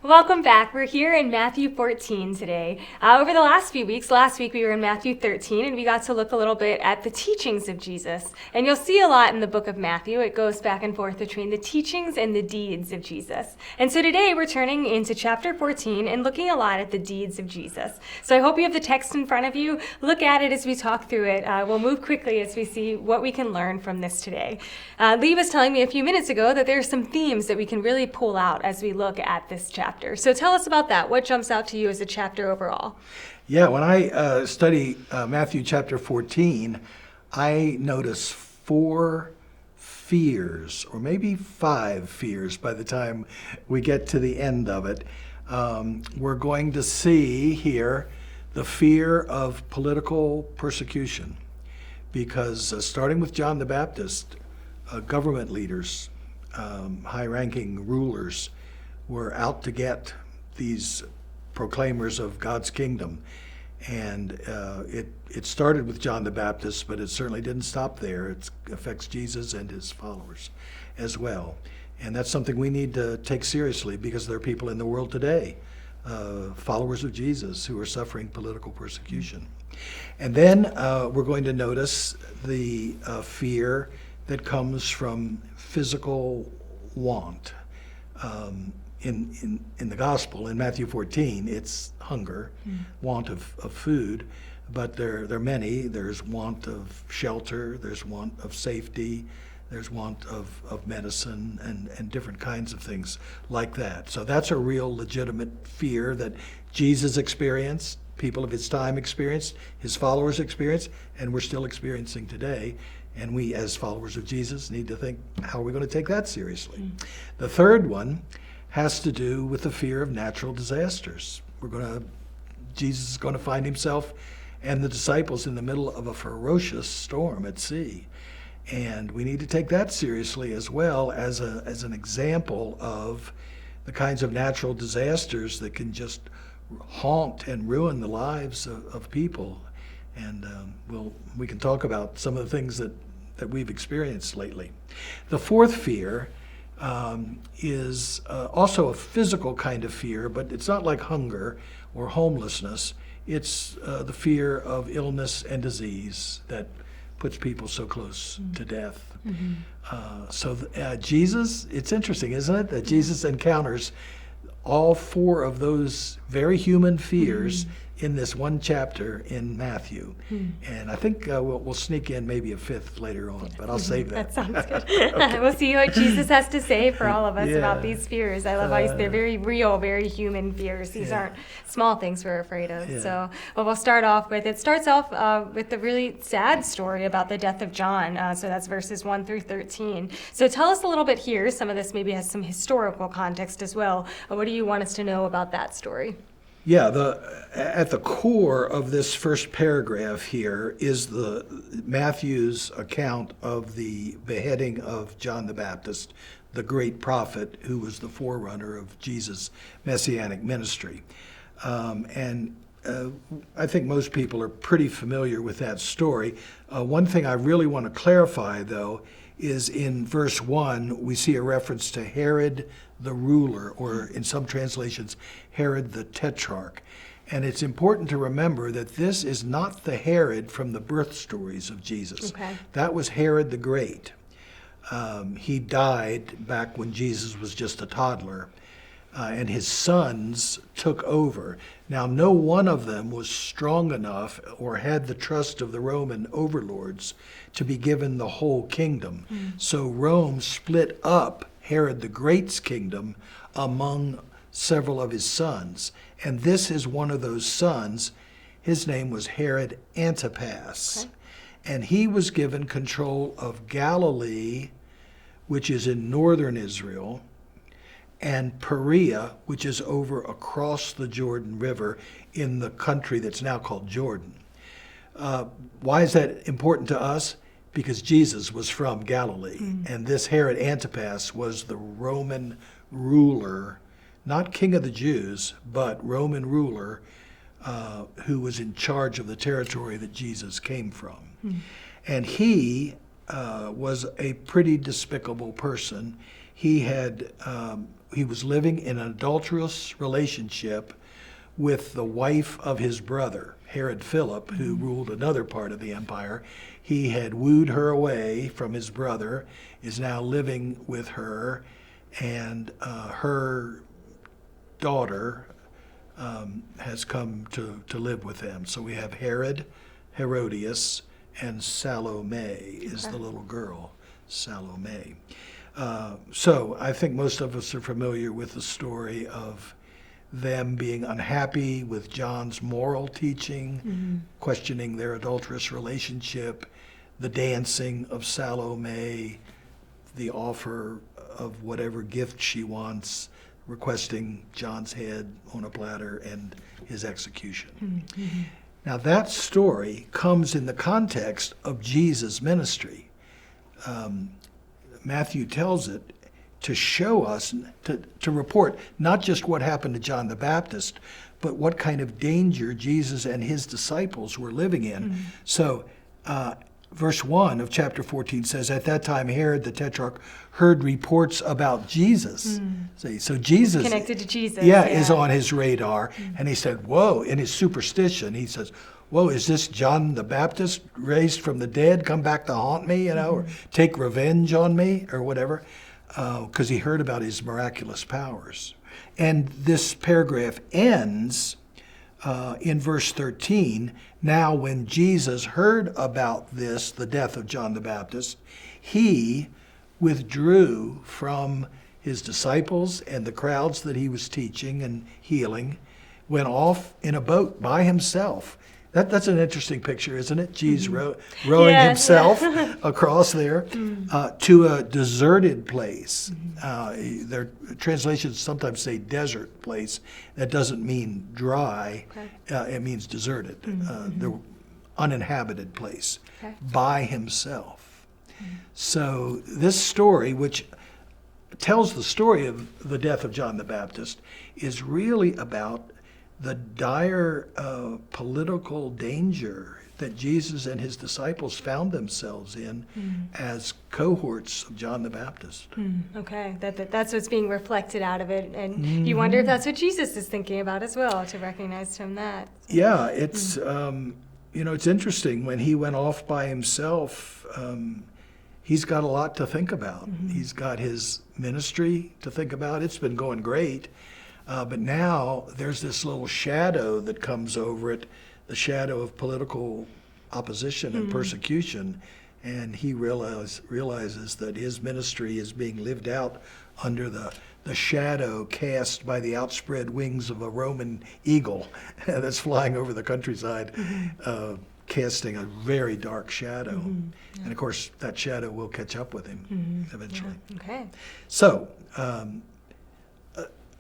Welcome back. We're here in Matthew 14 today. Over the last few weeks, last week we were in Matthew 13 and we got to look a little bit at the teachings of Jesus. And you'll see a lot in the book of Matthew. It goes back and forth between the teachings and the deeds of Jesus. And so today we're turning into chapter 14 and looking a lot at the deeds of Jesus. So I hope you have the text in front of you. Look at it as we talk through it. We'll move quickly as we see what we can learn from this today. Lee was telling me a few minutes ago that there are some themes that we can really pull out as we look at this chapter. So tell us about that. What jumps out to you as a chapter overall? Yeah, when I study Matthew chapter 14, I notice 4 fears, or maybe 5 fears by the time we get to the end of it. We're going to see here the fear of political persecution, because starting with John the Baptist, government leaders, high-ranking rulers, were out to get these proclaimers of God's kingdom. And it started with John the Baptist, but it certainly didn't stop there. It affects Jesus and his followers as well. And that's something we need to take seriously, because there are people in the world today, followers of Jesus, who are suffering political persecution. And then we're going to notice the fear that comes from physical want. In the gospel, in Matthew 14, it's hunger, want of food, but there are many. There's want of shelter, there's want of safety, there's want of medicine, and different kinds of things like that. So that's a real legitimate fear that Jesus experienced, people of his time experienced, his followers experienced, and we're still experiencing today. And we, as followers of Jesus, need to think, how are we going to take that seriously? The third one has to do with the fear of natural disasters. Jesus is going to find himself and the disciples in the middle of a ferocious storm at sea. And we need to take that seriously as well as an example of the kinds of natural disasters that can just haunt and ruin the lives of people. And we can talk about some of the things that we've experienced lately. The fourth fear is also a physical kind of fear, but it's not like hunger or homelessness. It's the fear of illness and disease that puts people so close to death. Jesus, it's interesting, isn't it, that Jesus encounters all 4 of those very human fears in this one chapter in Matthew. And I think we'll sneak in maybe a 5th later on, but I'll save that. That sounds good. Okay. We'll see what Jesus has to say for all of us about these fears. I love how they're very real, very human fears. These aren't small things we're afraid of. So we'll start off with, it starts off with the really sad story about the death of John. So that's verses 1 through 13. So tell us a little bit here. Some of this maybe has some historical context as well. What do you want us to know about that story? Yeah, at the core of this first paragraph here is Matthew's account of the beheading of John the Baptist, the great prophet who was the forerunner of Jesus' messianic ministry. I think most people are pretty familiar with that story. One thing I really want to clarify, though, is in verse 1, we see a reference to Herod the ruler, or in some translations, Herod the Tetrarch. And it's important to remember that this is not the Herod from the birth stories of Jesus. Okay. That was Herod the Great. He died back when Jesus was just a toddler, and his sons took over. Now, no one of them was strong enough or had the trust of the Roman overlords to be given the whole kingdom. So Rome split up Herod the Great's kingdom among several of his sons. And this is one of those sons. His name was Herod Antipas. Okay. And he was given control of Galilee, which is in northern Israel, and Perea, which is over across the Jordan River in the country that's now called Jordan. Why is that important to us? Because Jesus was from Galilee, and this Herod Antipas was the Roman ruler, not king of the Jews, but Roman ruler who was in charge of the territory that Jesus came from. And he was a pretty despicable person. He had he was living in an adulterous relationship with the wife of his brother, Herod Philip, who ruled another part of the empire. He had wooed her away from his brother, is now living with her, and her daughter has come to live with them. So we have Herod, Herodias, and Salome is the little girl, Salome. So I think most of us are familiar with the story of them being unhappy with John's moral teaching, questioning their adulterous relationship, the dancing of Salome, the offer of whatever gift she wants, requesting John's head on a platter, and his execution. Now that story comes in the context of Jesus' ministry. Matthew tells it to show us, to report not just what happened to John the Baptist, but what kind of danger Jesus and his disciples were living in. So verse 1 of chapter 14 says, at that time Herod the Tetrarch heard reports about Jesus. See, so Jesus, Connected to Jesus. is on his radar. And he said, whoa, in his superstition, he says, whoa, is this John the Baptist raised from the dead, come back to haunt me, or take revenge on me, or whatever? Because he heard about his miraculous powers. And this paragraph ends in verse 13. Now when Jesus heard about this, the death of John the Baptist, he withdrew from his disciples and the crowds that he was teaching and healing, went off in a boat by himself. That's an interesting picture, isn't it? Jesus rowing himself across there to a deserted place. Their translations sometimes say desert place. That doesn't mean dry. It means deserted, the uninhabited place, by himself. So this story, which tells the story of the death of John the Baptist, is really about the dire political danger that Jesus and his disciples found themselves in as cohorts of John the Baptist. Okay, that's what's being reflected out of it. And you wonder if that's what Jesus is thinking about as well, to recognize from that. Yeah, it's, it's interesting. When he went off by himself, he's got a lot to think about. He's got his ministry to think about. It's been going great. But now there's this little shadow that comes over it, the shadow of political opposition and persecution. And he realizes that his ministry is being lived out under the shadow cast by the outspread wings of a Roman eagle that's flying over the countryside, casting a very dark shadow. And of course, that shadow will catch up with him eventually. Yeah. Okay. So,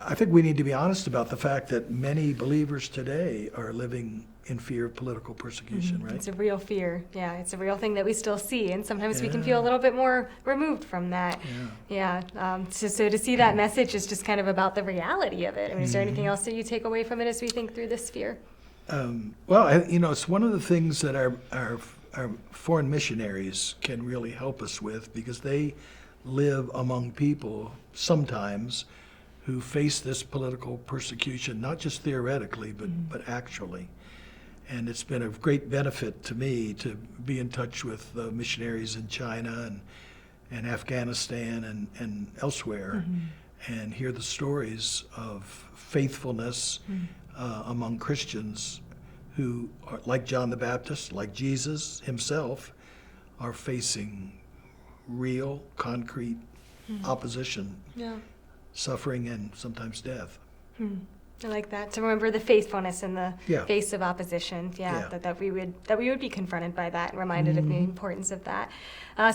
I think we need to be honest about the fact that many believers today are living in fear of political persecution, right? It's a real fear. Yeah, it's a real thing that we still see, and sometimes we can feel a little bit more removed from that. So to see that message is just kind of about the reality of it. I mean, is there anything else that you take away from it as we think through this fear? It's one of the things that our foreign missionaries can really help us with, because they live among people sometimes who face this political persecution, not just theoretically, but actually. And it's been of great benefit to me to be in touch with missionaries in China and Afghanistan and elsewhere, and hear the stories of faithfulness among Christians who are, like John the Baptist, like Jesus himself, are facing real, concrete opposition. Suffering and sometimes death. I like that, to remember the faithfulness in the Yeah. face of opposition. That we would be confronted by that and reminded of the importance of that.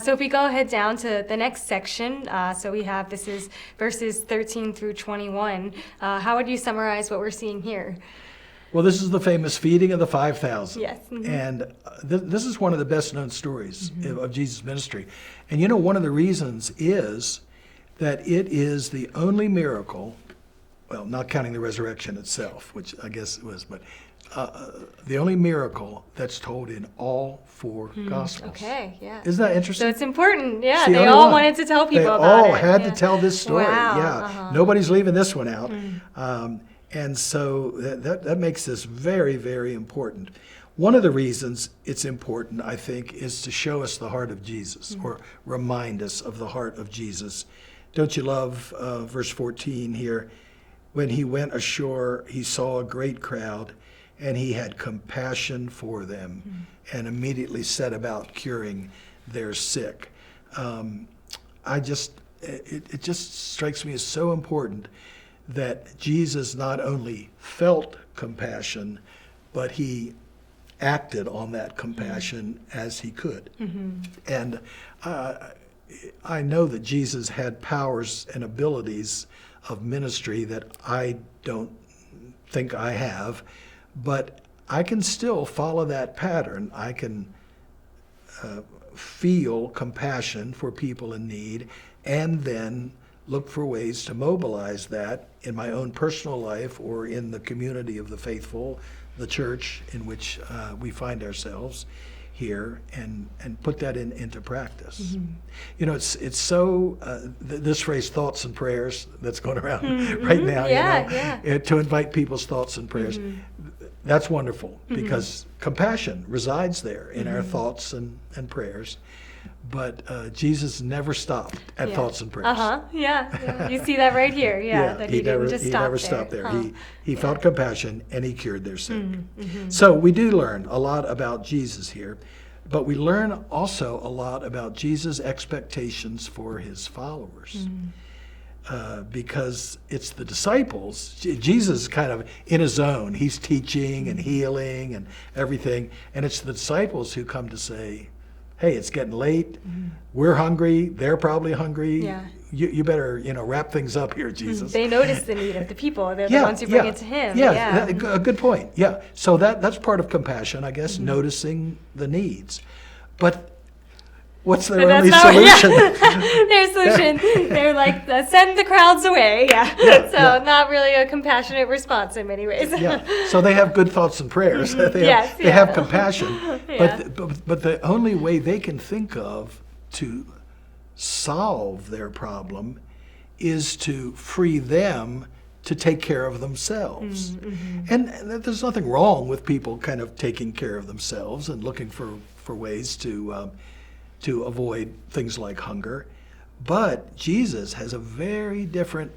So if we go ahead down to the next section, so we have, this is verses 13 through 21. How would you summarize what we're seeing here? Well, this is the famous feeding of the 5,000. Yes. And this is one of the best known stories of Jesus' ministry. And one of the reasons is that it is the only miracle, well, not counting the resurrection itself, which I guess it was, but the only miracle that's told in all four Gospels. Okay, yeah. Isn't that interesting? So it's important. Yeah, It's the they only all one. wanted to tell people They about it. all had yeah. to tell this story. Wow, Yeah, uh-huh. nobody's leaving this one out. And so that makes this very, very important. One of the reasons it's important, I think, is to show us the heart of Jesus, or remind us of the heart of Jesus. Don't you love verse 14 here? When he went ashore, he saw a great crowd, and he had compassion for them, and immediately set about curing their sick. It just strikes me as so important that Jesus not only felt compassion, but he acted on that compassion as he could. And I know that Jesus had powers and abilities of ministry that I don't think I have, but I can still follow that pattern. I can feel compassion for people in need, and then look for ways to mobilize that in my own personal life or in the community of the faithful, the church in which we find ourselves here, and put that into practice. You know, it's so, this phrase, thoughts and prayers, that's going around right now, to invite people's thoughts and prayers. That's wonderful, because compassion resides there in our thoughts and prayers. But Jesus never stopped at thoughts and prayers. Yeah. You see that right here. That he didn't just stop there. He never stopped there. He felt compassion, and he cured their sick. So we do learn a lot about Jesus here, but we learn also a lot about Jesus' expectations for his followers. Because it's the disciples. Jesus is kind of in his zone. He's teaching and healing and everything, and it's the disciples who come to say, hey, it's getting late. We're hungry. They're probably hungry. Yeah. You better, wrap things up here, Jesus. They notice the need of the people. They're the ones who bring it to him. Yeah, a good point. Yeah. So that's part of compassion, I guess, noticing the needs. But what's their only solution? Their solution, they're like, send the crowds away. Not really a compassionate response in many ways. So they have good thoughts and prayers. They have compassion. But the only way they can think of to solve their problem is to free them to take care of themselves. And there's nothing wrong with people kind of taking care of themselves and looking for ways to avoid things like hunger. But Jesus has a very different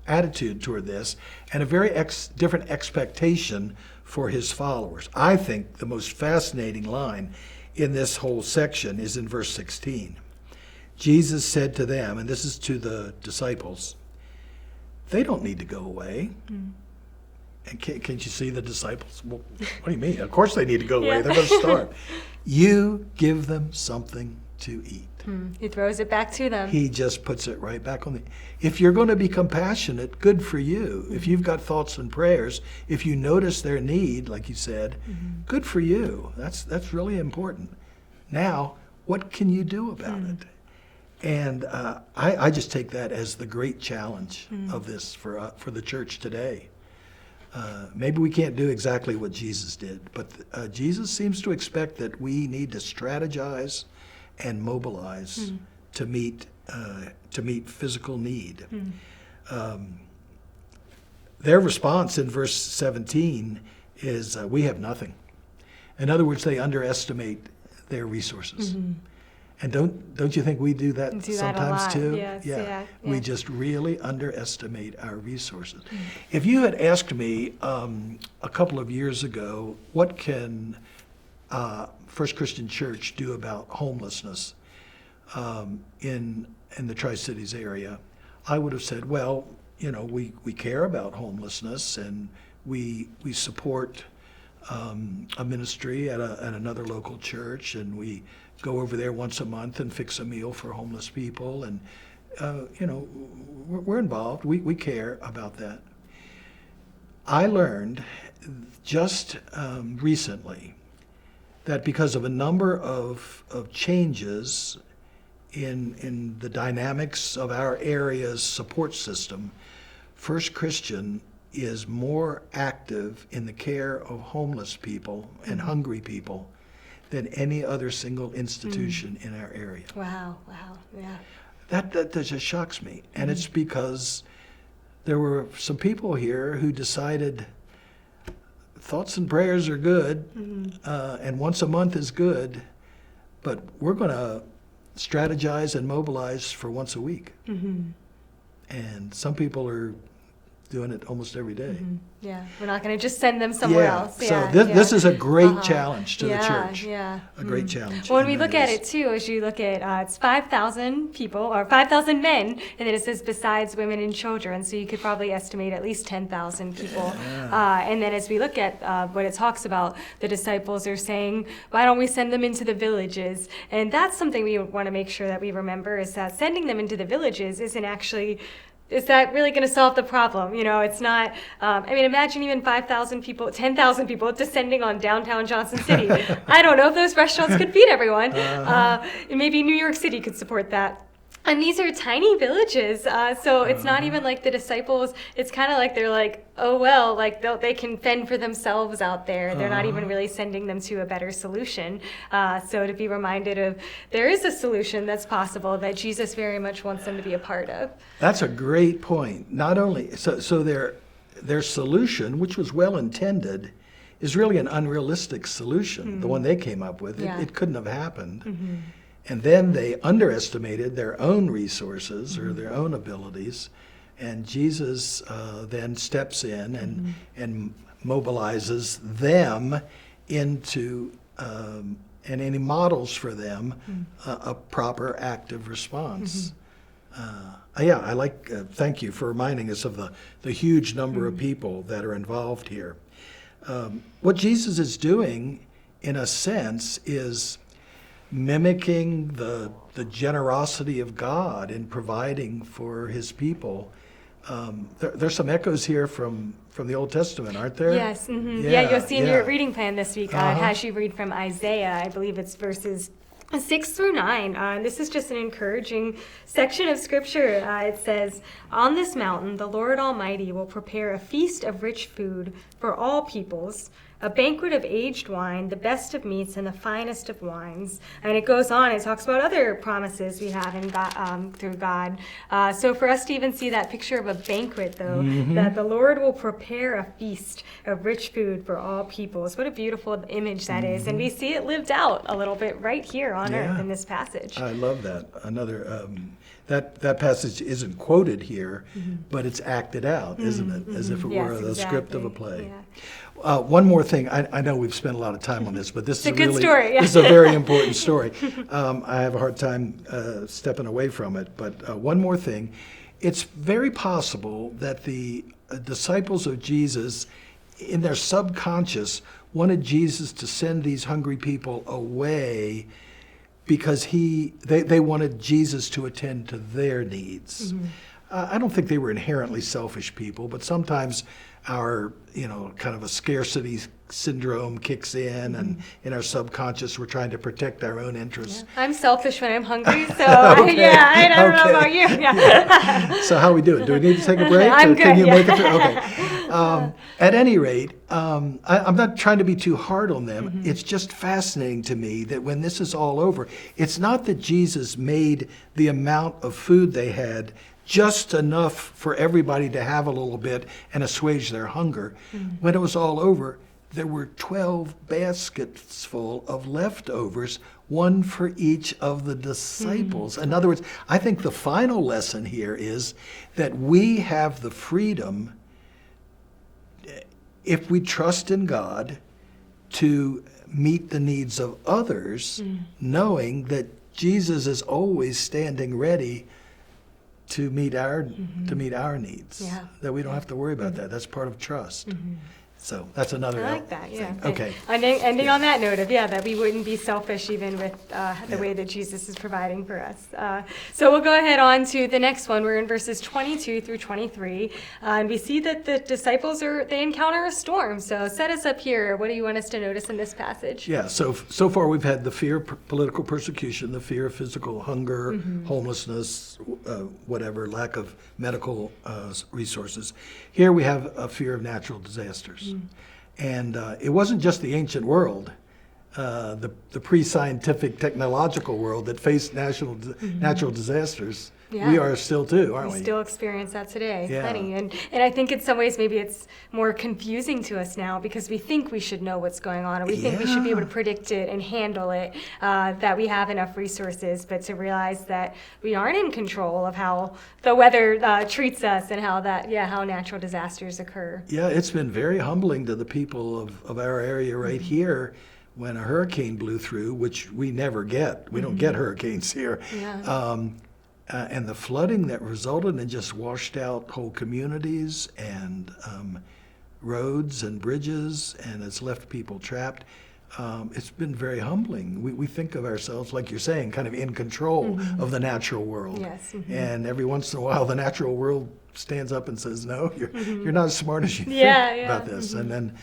attitude toward this, and a very different expectation for his followers. I think the most fascinating line in this whole section is in verse 16. Jesus said to them, and this is to the disciples, they don't need to go away. And can't you see the disciples? Well, what do you mean? Of course they need to go away. They're going to starve. You give them something to eat. He throws it back to them. He just puts it right back on if you're going to be compassionate, good for you. If you've got thoughts and prayers, if you notice their need, like you said, good for you. That's really important. Now, what can you do about it? And I just take that as the great challenge of this for the church today. Maybe we can't do exactly what Jesus did, but Jesus seems to expect that we need to strategize and mobilize to meet physical need. Their response in verse 17 is, we have nothing. In other words, they underestimate their resources. And don't you think we do that sometimes too? Yes, We just really underestimate our resources. If you had asked me a couple of years ago, what can First Christian Church do about homelessness in the Tri-Cities area, I would have said, well, we care about homelessness, and we support a ministry at another local church, and we go over there once a month and fix a meal for homeless people, and we're involved. We care about that. I learned just recently that because of a number of changes in the dynamics of our area's support system, First Christian is more active in the care of homeless people and hungry people than any other single institution in our area. Wow, yeah. That just shocks me. And it's because there were some people here who decided thoughts and prayers are good, and once a month is good, but we're going to strategize and mobilize for once a week. And some people are doing it almost every day. Yeah, we're not going to just send them somewhere else. So this is a great challenge to the church. Yeah. A great challenge. When we look at it too, as you look at, it's 5,000 people, or 5,000 men, and then it says besides women and children, so you could probably estimate at least 10,000 people. And then as we look at what it talks about, the disciples are saying, why don't we send them into the villages? And that's something we want to make sure that we remember, is that sending them into the villages isn't actually... Is that really going to solve the problem? It's not, imagine even 5,000 people, 10,000 people descending on downtown Johnson City. I don't know if those restaurants could feed everyone. Maybe New York City could support that. And these are tiny villages, so it's not even like the disciples, it's kind of like they're like, oh well, like they can fend for themselves out there. They're not even really sending them to a better solution. So to be reminded of, there is a solution that's possible that Jesus very much wants them to be a part of. That's a great point. Not only, so their solution, which was well intended, is really an unrealistic solution, the one they came up with. Yeah. It couldn't have happened. And then they underestimated their own resources or their own abilities, and Jesus then steps in and mobilizes them into, and he models for them a proper active response. I like, thank you for reminding us of the huge number of people that are involved here. What Jesus is doing, in a sense, is mimicking the generosity of God in providing for his people. There's some echoes here from the Old Testament, aren't there? Yes. Yeah, you'll see in your reading plan this week, it has you read from Isaiah. I believe it's verses 6 through 9. This is just an encouraging section of scripture. It says, on this mountain, the Lord Almighty will prepare a feast of rich food for all peoples, a banquet of aged wine, the best of meats, and the finest of wines. And it goes on. It talks about other promises we have in God, through God. So for us to even see that picture of a banquet, though, that the Lord will prepare a feast of rich food for all peoples. What a beautiful image that is. And we see it lived out a little bit right here on earth in this passage. I love that. Another that passage isn't quoted here, but it's acted out, isn't it? As if it were the script of a play. Yeah. One more thing. I know we've spent a lot of time on this, but this is a good story. This is a very important story. I have a hard time stepping away from it. But one more thing. It's very possible that the disciples of Jesus, in their subconscious, wanted Jesus to send these hungry people away because they wanted Jesus to attend to their needs. I don't think they were inherently selfish people, but sometimes our, kind of a scarcity syndrome kicks in, and in our subconscious we're trying to protect our own interests. Yeah. I'm selfish when I'm hungry, so I don't know about you. Yeah. So how we doing? Do we need to take a break? I'm Can good, you yeah. make it through? Okay. At any rate, I'm not trying to be too hard on them. It's just fascinating to me that when this is all over, it's not that Jesus made the amount of food they had just enough for everybody to have a little bit and assuage their hunger. When it was all over, there were 12 baskets full of leftovers, one for each of the disciples. In other words, I think the final lesson here is that we have the freedom, if we trust in God, to meet the needs of others, knowing that Jesus is always standing ready to meet our needs. Yeah. That we don't have to worry about that. That's part of trust. So that's another. I like that, yeah. thing. Okay. And ending on that note of, that we wouldn't be selfish even with the way that Jesus is providing for us. So we'll go ahead on to the next one. We're in verses 22 through 23. And we see that the disciples they encounter a storm. So set us up here. What do you want us to notice in this passage? Yeah, so far we've had the fear of political persecution, the fear of physical hunger, homelessness, whatever, lack of medical resources. Here we have a fear of natural disasters. And it wasn't just the ancient world, the pre-scientific technological world that faced natural disasters. Yeah. We are still too, aren't we? We still experience that today, Yeah. plenty. And I think in some ways maybe it's more confusing to us now because we think we should know what's going on, and we think we should be able to predict it and handle it, that we have enough resources, but to realize that we aren't in control of how the weather treats us and how natural disasters occur. Yeah, it's been very humbling to the people of our area right here when a hurricane blew through, which we never get. We don't get hurricanes here. Yeah. And the flooding that resulted and just washed out whole communities and roads and bridges, and it's left people trapped. It's been very humbling. We think of ourselves, like you're saying, kind of in control of the natural world. Yes. And every once in a while, the natural world stands up and says, "No, you're not as smart as you think about this." And then,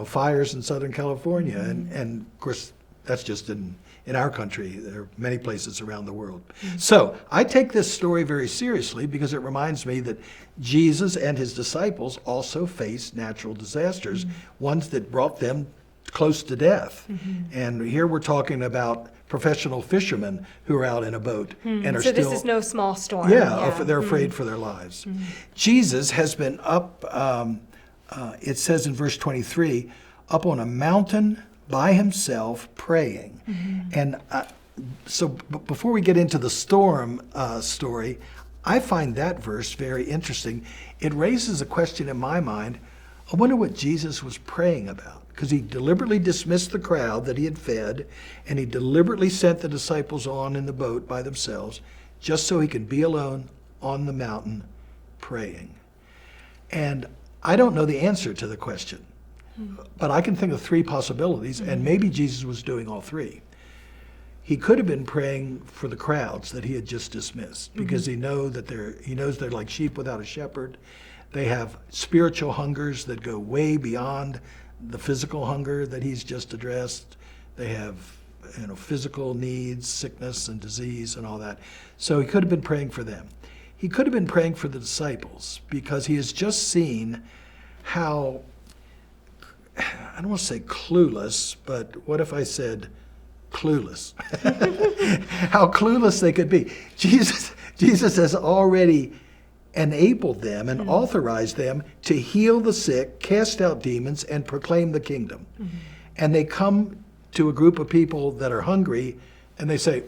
fires in Southern California, and of course, that's just in our country. There are many places around the world. So I take this story very seriously because it reminds me that Jesus and his disciples also faced natural disasters, ones that brought them close to death. And here we're talking about professional fishermen who are out in a boat and are So still... this is no small storm. they're afraid for their lives. Jesus has been up, it says in verse 23, up on a mountain by himself praying. And so before we get into the storm story, I find that verse very interesting. It raises a question in my mind. I wonder what Jesus was praying about, because he deliberately dismissed the crowd that he had fed, and he deliberately sent the disciples on in the boat by themselves just so he could be alone on the mountain praying. And I don't know the answer to the question. But I can think of three possibilities, and maybe Jesus was doing all three. He could have been praying for the crowds that he had just dismissed, because he knows they're like sheep without a shepherd. They have spiritual hungers that go way beyond the physical hunger that he's just addressed. They have physical needs, sickness and disease and all that. So he could have been praying for them. He could have been praying for the disciples because he has just seen how, I don't want to say clueless, but what if I said clueless? How clueless they could be. Jesus has already enabled them and authorized them to heal the sick, cast out demons, and proclaim the kingdom. And they come to a group of people that are hungry, and they say,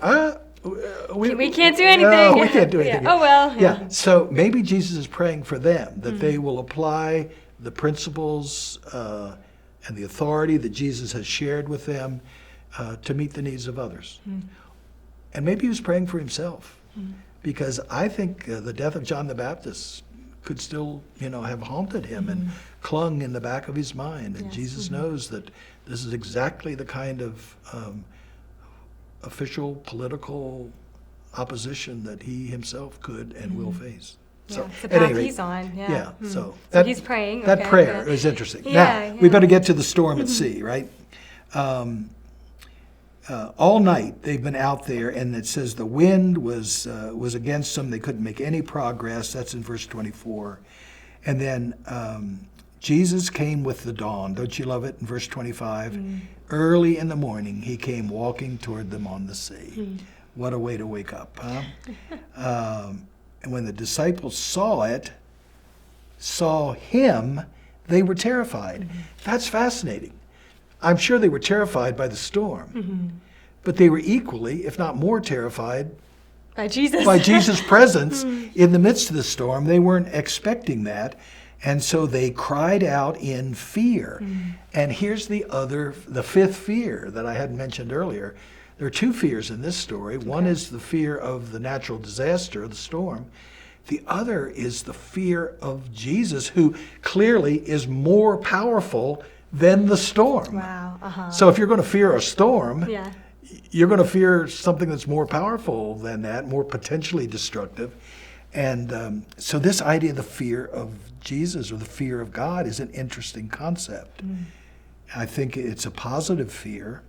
we can't do anything. No, we can't do anything. Yeah. Oh, well. Yeah. So maybe Jesus is praying for them, that they will apply the principles and the authority that Jesus has shared with them to meet the needs of others. And maybe he was praying for himself, because I think the death of John the Baptist could still, have haunted him and clung in the back of his mind. And Jesus knows that this is exactly the kind of official political opposition that he himself could and will face. So, It's the at any path rate, he's on. Yeah. So He's praying. That Okay, prayer good. is interesting. Yeah, Now, we better get to the storm at sea, right? All night they've been out there, and it says the wind was against them. They couldn't make any progress. That's in verse 24. And then Jesus came with the dawn. Don't you love it? In verse 25. Early in the morning, he came walking toward them on the sea. What a way to wake up, huh? And when the disciples saw him, they were terrified. That's fascinating. I'm sure they were terrified by the storm, but they were equally, if not more, terrified By Jesus. by Jesus' presence in the midst of the storm. They weren't expecting that, and so they cried out in fear. And here's the fifth fear that I hadn't mentioned earlier. There are two fears in this story. One is the fear of the natural disaster, the storm. The other is the fear of Jesus, who clearly is more powerful than the storm. Wow. Uh-huh. So if you're going to fear a storm, Yeah. you're going to fear something that's more powerful than that, more potentially destructive. And so this idea of the fear of Jesus or the fear of God is an interesting concept. I think it's a positive fear,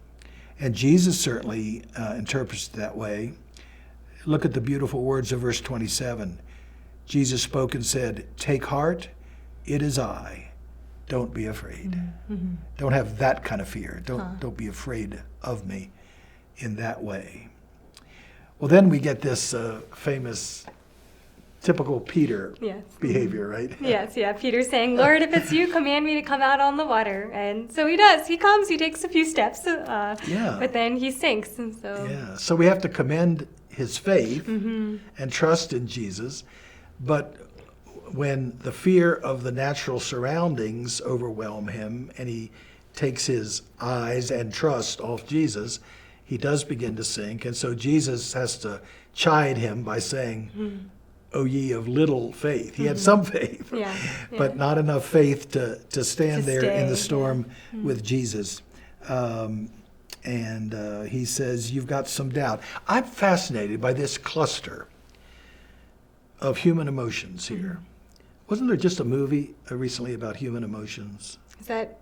and Jesus certainly interprets it that way. Look at the beautiful words of verse 27. Jesus spoke and said, "Take heart, it is I. Don't be afraid." Mm-hmm. Don't have that kind of fear. Don't be afraid of me in that way. Well, then we get this famous, typical Peter Yes. behavior, right? Yes, yeah. Peter's saying, "Lord, if it's you, command me to come out on the water." And so he does. He comes, he takes a few steps, but then he sinks. And so, Yeah. So we have to commend his faith Mm-hmm. and trust in Jesus. But when the fear of the natural surroundings overwhelm him and he takes his eyes and trust off Jesus, he does begin to sink. And so Jesus has to chide him by saying, "O ye of little faith." He had some faith, Yeah, but not enough faith to stand To there in the stay, storm with Jesus. And he says, "You've got some doubt." I'm fascinated by this cluster of human emotions here. Wasn't there just a movie recently about human emotions? is that,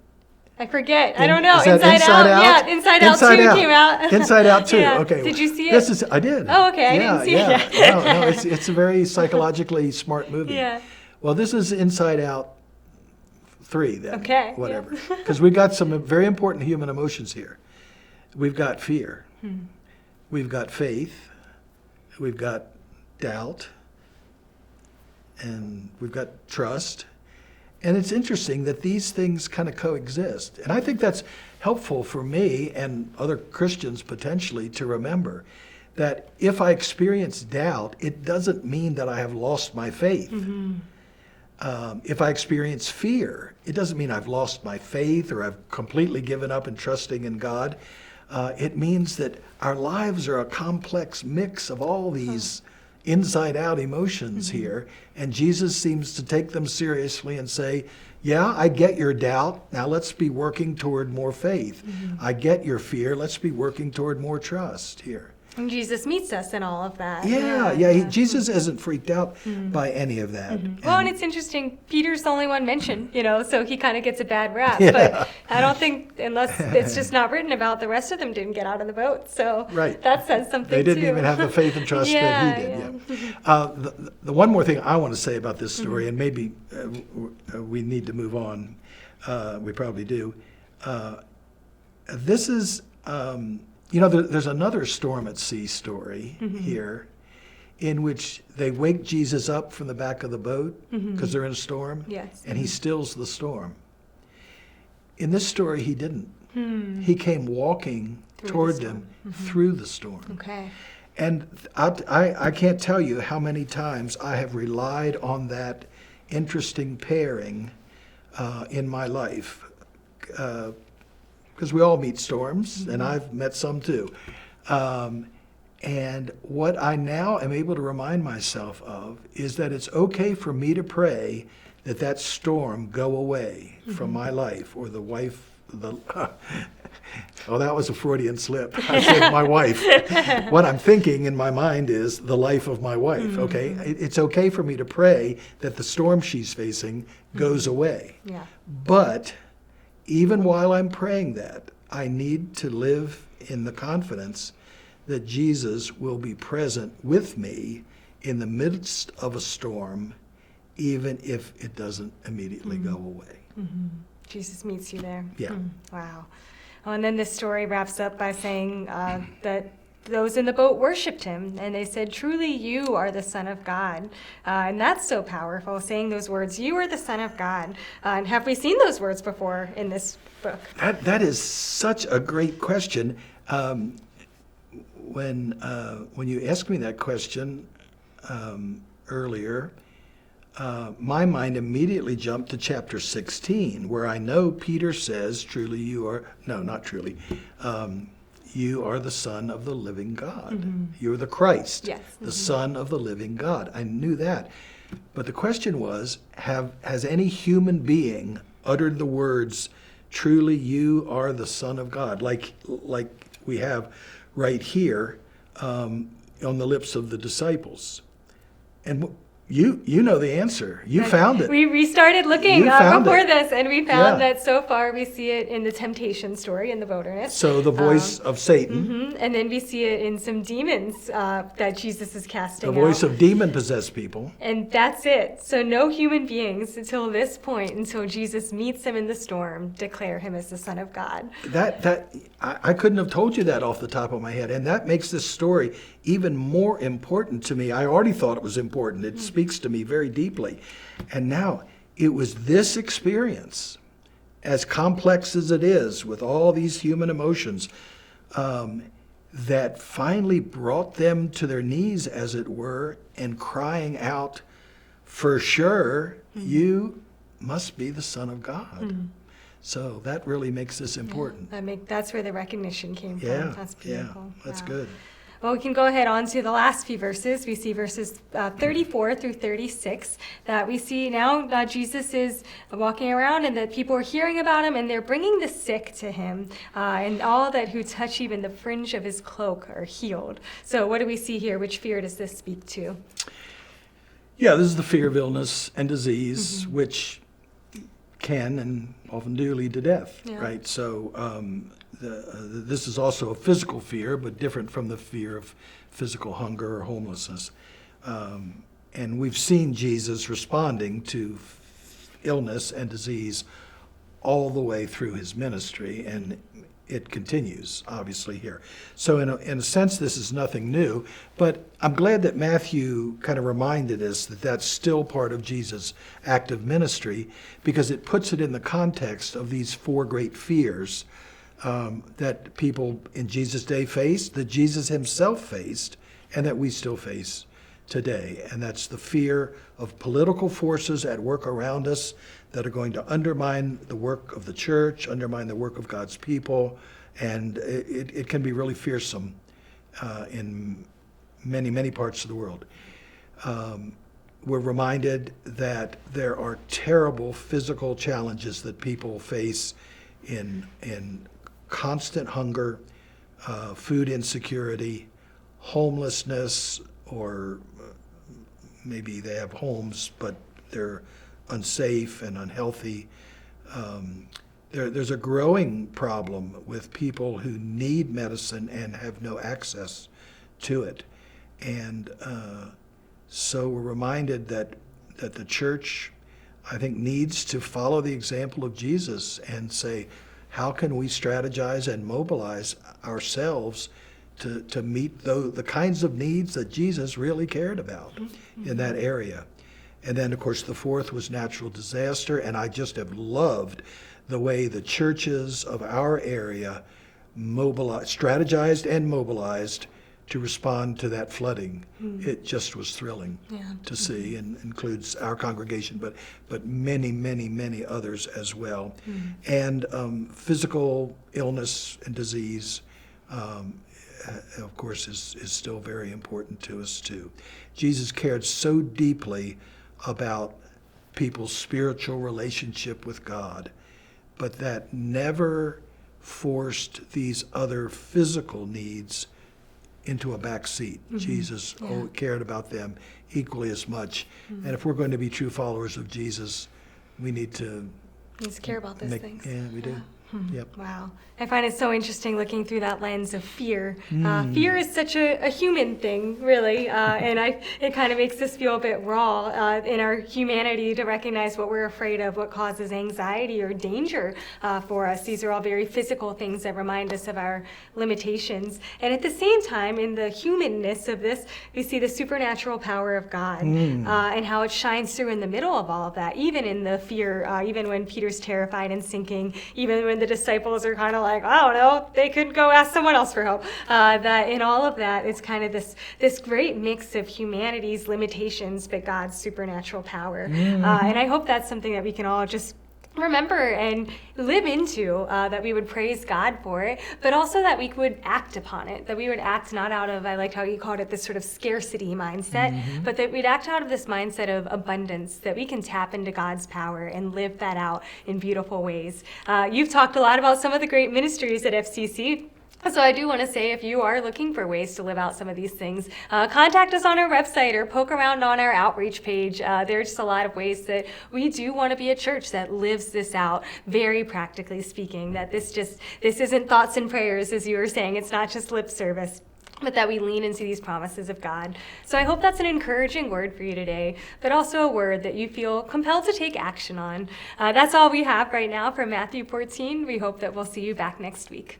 I forget. I don't know. Is that Inside Out? Yeah, Inside Out 2 came out. Inside Out 2. Yeah. Okay. Did you see it? This is. I did. Oh, okay. I didn't see it yeah. yet. No, it's a very psychologically smart movie. Yeah. Well, this is Inside Out 3 then. Okay, Whatever. Because we got some very important human emotions here. We've got fear. We've got faith. We've got doubt. And we've got trust. And it's interesting that these things kind of coexist. And I think that's helpful for me and other Christians potentially to remember that if I experience doubt, it doesn't mean that I have lost my faith. If I experience fear, it doesn't mean I've lost my faith or I've completely given up in trusting in God. It means that our lives are a complex mix of all these inside-out emotions here, and Jesus seems to take them seriously and say, "Yeah, I get your doubt. Now let's be working toward more faith. I get your fear. Let's be working toward more trust here." And Jesus meets us in all of that. Jesus isn't freaked out by any of that. Well, and it's interesting, Peter's the only one mentioned, so he kind of gets a bad rap. Yeah. But I don't think, unless it's just not written about, the rest of them didn't get out of the boat. So Right. that says something, They didn't too. even have the faith and trust that he did. The one more thing I want to say about this story, and maybe we need to move on. We probably do. This is, there's another storm at sea story here in which they wake Jesus up from the back of the boat because they're in a storm. Yes. And he stills the storm. In this story, he didn't. He came walking toward them through the storm. Okay. And I can't tell you how many times I have relied on that interesting pairing in my life. Because we all meet storms, and I've met some too. And what I now am able to remind myself of is that it's okay for me to pray that storm go away from my life, or the wife, oh, that was a Freudian slip. I said my wife. What I'm thinking in my mind is the life of my wife, okay? It's okay for me to pray that the storm she's facing goes away. Yeah. But even while I'm praying that, I need to live in the confidence that Jesus will be present with me in the midst of a storm, even if it doesn't immediately go away. Jesus meets you there. Yeah. Wow. Oh, and then this story wraps up by saying that those in the boat worshipped him, and they said, "Truly you are the Son of God." And that's so powerful, saying those words, "You are the Son of God." And have we seen those words before in this book? That is such a great question. When you asked me that question earlier, my mind immediately jumped to chapter 16, where I know Peter says, "Truly you are," no, not truly, you are the Son of the living God. You're the Christ, Yes. the Son of the living God. I knew that. But the question was, has any human being uttered the words, truly you are the Son of God, like we have right here on the lips of the disciples? And you know the answer. You found it. We started looking You found before it. this, and we found Yeah. that so far we see it in the temptation story in the wilderness. So the voice of Satan, And then we see it in some demons that Jesus is casting the voice out. of demon-possessed people. And that's it. So no human beings until this point, until Jesus meets him in the storm, declare him as the Son of God. I couldn't have told you that off the top of my head, and that makes this story even more important to me. I already thought it was important. It speaks to me very deeply. And now it was this experience, as complex as it is with all these human emotions, that finally brought them to their knees, as it were, and crying out, for sure, you must be the Son of God. So that really makes this important. That's where the recognition came Yeah, from. That's beautiful. that's Wow. good. Well, we can go ahead on to the last few verses. We see verses 34 through 36 that we see now Jesus is walking around and that people are hearing about him and they're bringing the sick to him and all that who touch even the fringe of his cloak are healed. So what do we see here? Which fear does this speak to? Yeah, this is the fear of illness and disease, which can and often do lead to death, Yeah. right? So this is also a physical fear, but different from the fear of physical hunger or homelessness. And we've seen Jesus responding to illness and disease all the way through his ministry, and it continues, obviously, here. So in a sense, this is nothing new, but I'm glad that Matthew kind of reminded us that that's still part of Jesus' active ministry, because it puts it in the context of these four great fears that people in Jesus' day faced, that Jesus himself faced, and that we still face today. And that's the fear of political forces at work around us that are going to undermine the work of the church, undermine the work of God's people, and it can be really fearsome in many, many parts of the world. We're reminded that there are terrible physical challenges that people face in constant hunger, food insecurity, homelessness, or maybe they have homes, but they're unsafe and unhealthy. There's a growing problem with people who need medicine and have no access to it. And so we're reminded that the church, I think, needs to follow the example of Jesus and say, how can we strategize and mobilize ourselves to meet the kinds of needs that Jesus really cared about in that area? And then, of course, the fourth was natural disaster, and I just have loved the way the churches of our area strategized and mobilized to respond to that flooding. It just was thrilling to see, and includes our congregation, but many, many, many others as well. And physical illness and disease, of course, is still very important to us too. Jesus cared so deeply about people's spiritual relationship with God, but that never forced these other physical needs into a back seat. Jesus cared about them equally as much. And if we're going to be true followers of Jesus, we need to care about those things. Yeah, we do. Yep. Wow. I find it so interesting looking through that lens of fear. Fear is such a human thing, really, and it kind of makes us feel a bit raw in our humanity to recognize what we're afraid of, what causes anxiety or danger for us. These are all very physical things that remind us of our limitations. And at the same time, in the humanness of this, we see the supernatural power of God and how it shines through in the middle of all of that, even in the fear, even when Peter's terrified and sinking, even when the disciples are kind of like, I don't know, they could go ask someone else for help. That in all of that, it's kind of this great mix of humanity's limitations, but God's supernatural power. And I hope that's something that we can all just remember and live into, that we would praise God for it, but also that we would act upon it, that we would act not out of, I liked how you called it, this sort of scarcity mindset, but that we'd act out of this mindset of abundance, that we can tap into God's power and live that out in beautiful ways. You've talked a lot about some of the great ministries at FCC. So I do want to say, if you are looking for ways to live out some of these things, contact us on our website or poke around on our outreach page. There are just a lot of ways that we do want to be a church that lives this out, very practically speaking, that this isn't thoughts and prayers, as you were saying. It's not just lip service, but that we lean into these promises of God. So I hope that's an encouraging word for you today, but also a word that you feel compelled to take action on. That's all we have right now for Matthew 14. We hope that we'll see you back next week.